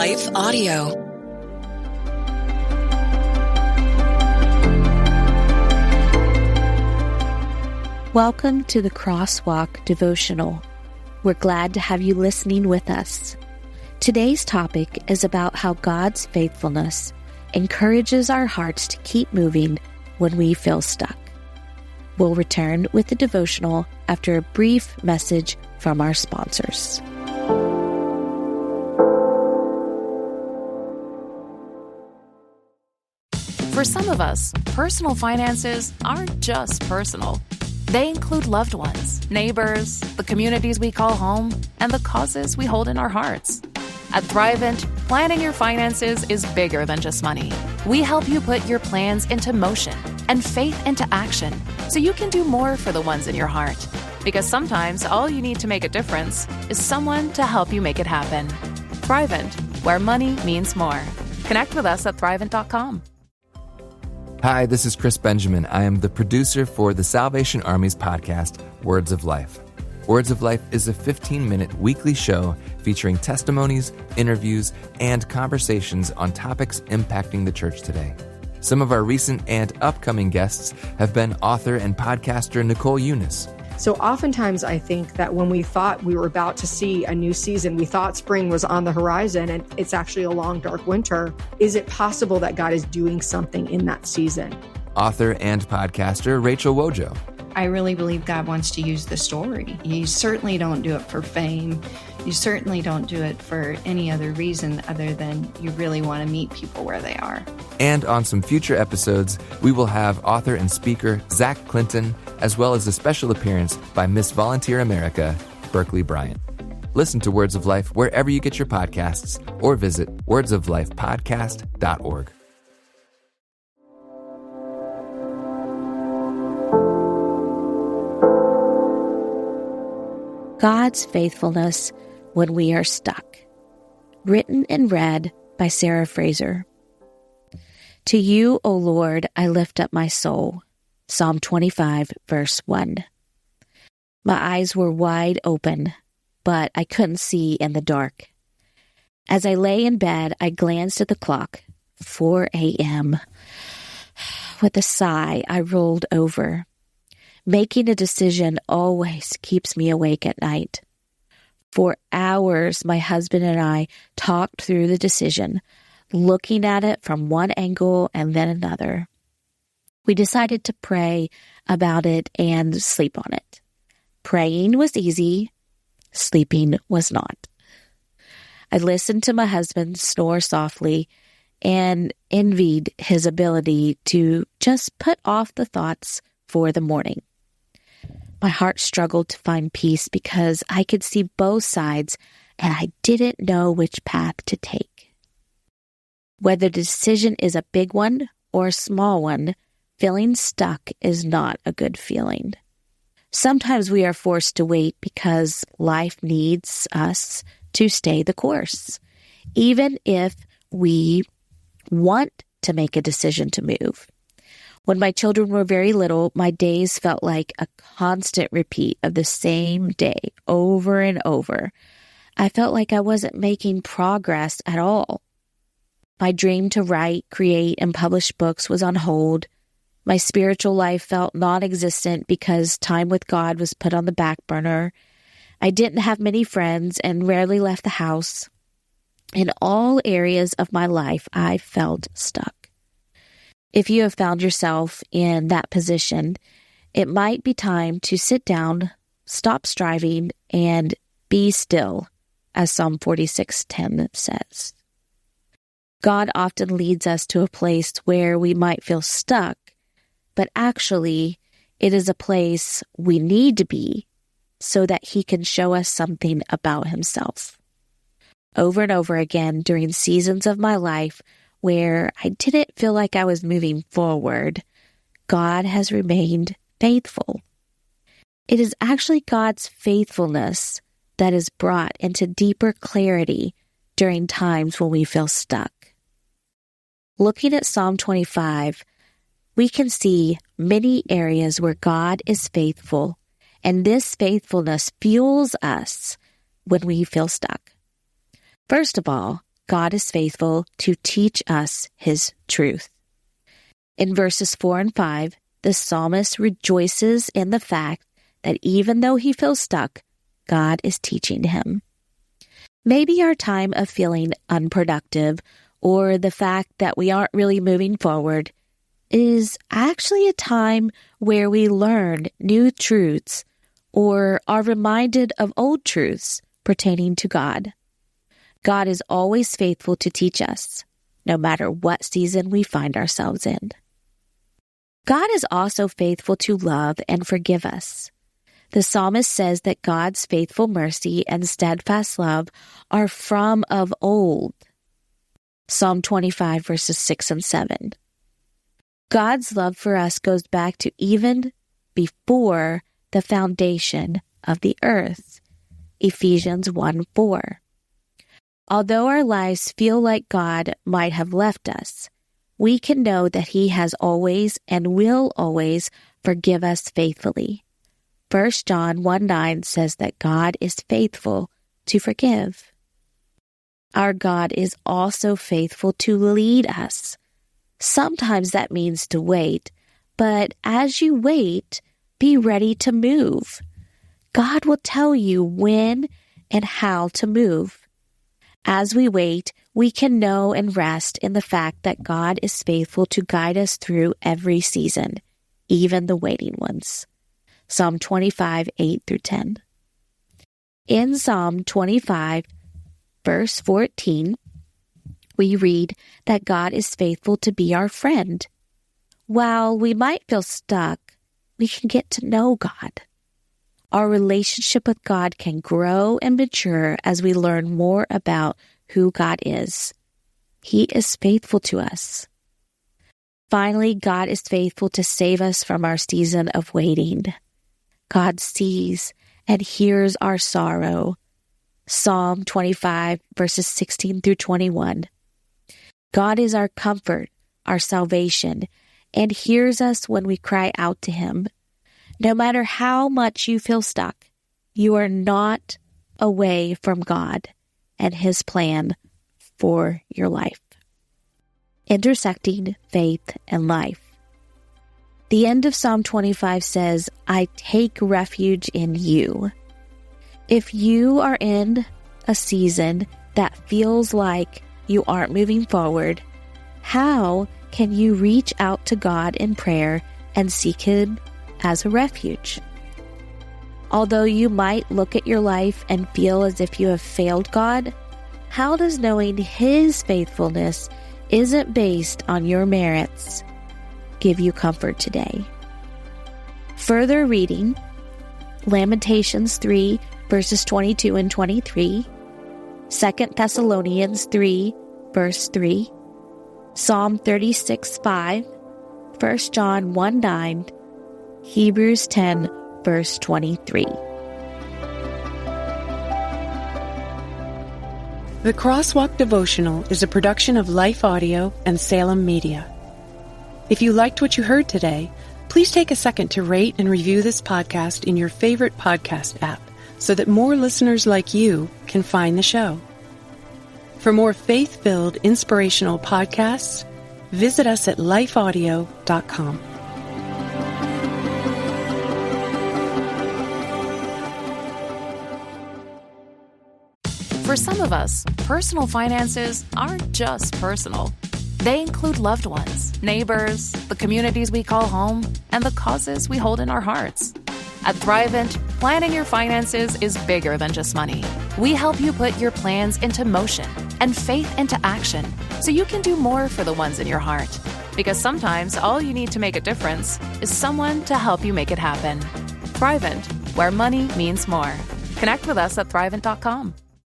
Life Audio. Welcome to the Crosswalk Devotional. We're glad to have you listening with us. Today's topic is about how God's faithfulness encourages our hearts to keep moving when we feel stuck. We'll return with the devotional after a brief message from our sponsors. For some of us, personal finances aren't just personal. They include loved ones, neighbors, the communities we call home, and the causes we hold in our hearts. At Thrivent, planning your finances is bigger than just money. We help you put your plans into motion and faith into action so you can do more for the ones in your heart. Because sometimes all you need to make a difference is someone to help you make it happen. Thrivent, where money means more. Connect with us at thrivent.com. Hi, this is Chris Benjamin. I am the producer for the Salvation Army's podcast, Words of Life. Words of Life is a 15-minute weekly show featuring testimonies, interviews, and conversations on topics impacting the church today. Some of our recent and upcoming guests have been author and podcaster Nicole Eunice. So oftentimes I think that when we thought we were about to see a new season, we thought spring was on the horizon and it's actually a long, dark winter. Is it possible that God is doing something in that season? Author and podcaster Rachel Wojo. I really believe God wants to use the story. You certainly don't do it for fame. You certainly don't do it for any other reason other than you really want to meet people where they are. And on some future episodes, we will have author and speaker Zach Clinton, as well as a special appearance by Miss Volunteer America, Berkeley Bryant. Listen to Words of Life wherever you get your podcasts or visit wordsoflifepodcast.org. God's faithfulness when we are stuck. Written and read by Frazer. To you, O Lord, I lift up my soul. Psalm 25, verse 1. My eyes were wide open, but I couldn't see in the dark. As I lay in bed, I glanced at the clock. 4 a.m. With a sigh, I rolled over. Making a decision always keeps me awake at night. For hours, my husband and I talked through the decision, looking at it from one angle and then another. We decided to pray about it and sleep on it. Praying was easy, sleeping was not. I listened to my husband snore softly and envied his ability to just put off the thoughts for the morning. My heart struggled to find peace because I could see both sides and I didn't know which path to take. Whether the decision is a big one or a small one, feeling stuck is not a good feeling. Sometimes we are forced to wait because life needs us to stay the course, even if we want to make a decision to move. When my children were very little, my days felt like a constant repeat of the same day over and over. I felt like I wasn't making progress at all. My dream to write, create, and publish books was on hold. My spiritual life felt non-existent because time with God was put on the back burner. I didn't have many friends and rarely left the house. In all areas of my life, I felt stuck. If you have found yourself in that position, it might be time to sit down, stop striving, and be still, as Psalm 46:10 says. God often leads us to a place where we might feel stuck, but actually it is a place we need to be so that He can show us something about Himself. Over and over again during seasons of my life where I didn't feel like I was moving forward, God has remained faithful. It is actually God's faithfulness that is brought into deeper clarity during times when we feel stuck. Looking at Psalm 25, we can see many areas where God is faithful, and this faithfulness fuels us when we feel stuck. First of all, God is faithful to teach us his truth. In verses 4 and 5, the psalmist rejoices in the fact that even though he feels stuck, God is teaching him. Maybe our time of feeling unproductive or the fact that we aren't really moving forward is actually a time where we learn new truths or are reminded of old truths pertaining to God. God is always faithful to teach us, no matter what season we find ourselves in. God is also faithful to love and forgive us. The psalmist says that God's faithful mercy and steadfast love are from of old. Psalm 25, verses 6 and 7. God's love for us goes back to even before the foundation of the earth. Ephesians 1:4. Although our lives feel like God might have left us, we can know that he has always and will always forgive us faithfully. 1 John 1:9 says that God is faithful to forgive. Our God is also faithful to lead us. Sometimes that means to wait, but as you wait, be ready to move. God will tell you when and how to move. As we wait, we can know and rest in the fact that God is faithful to guide us through every season, even the waiting ones. Psalm 25, 8 through 10. In Psalm 25, verse 14, we read that God is faithful to be our friend. While we might feel stuck, we can get to know God. Our relationship with God can grow and mature as we learn more about who God is. He is faithful to us. Finally, God is faithful to save us from our season of waiting. God sees and hears our sorrow. Psalm 25, verses 16 through 21. God is our comfort, our salvation, and hears us when we cry out to him. No matter how much you feel stuck, you are not away from God and his plan for your life. Intersecting faith and life. The end of Psalm 25 says, I take refuge in you. If you are in a season that feels like you aren't moving forward, how can you reach out to God in prayer and seek him as a refuge? Although you might look at your life and feel as if you have failed God, how does knowing his faithfulness isn't based on your merits give you comfort today? Further reading, Lamentations 3, verses 22 and 23, 2 Thessalonians 3, verse 3, Psalm 36, 5, 1 John 1, 9, Hebrews 10, verse 23. The Crosswalk Devotional is a production of Life Audio and Salem Media. If you liked what you heard today, please take a second to rate and review this podcast in your favorite podcast app so that more listeners like you can find the show. For more faith-filled, inspirational podcasts, visit us at lifeaudio.com. For some of us, personal finances aren't just personal. They include loved ones, neighbors, the communities we call home, and the causes we hold in our hearts. At Thrivent, planning your finances is bigger than just money. We help you put your plans into motion and faith into action so you can do more for the ones in your heart. Because sometimes all you need to make a difference is someone to help you make it happen. Thrivent, where money means more. Connect with us at Thrivent.com.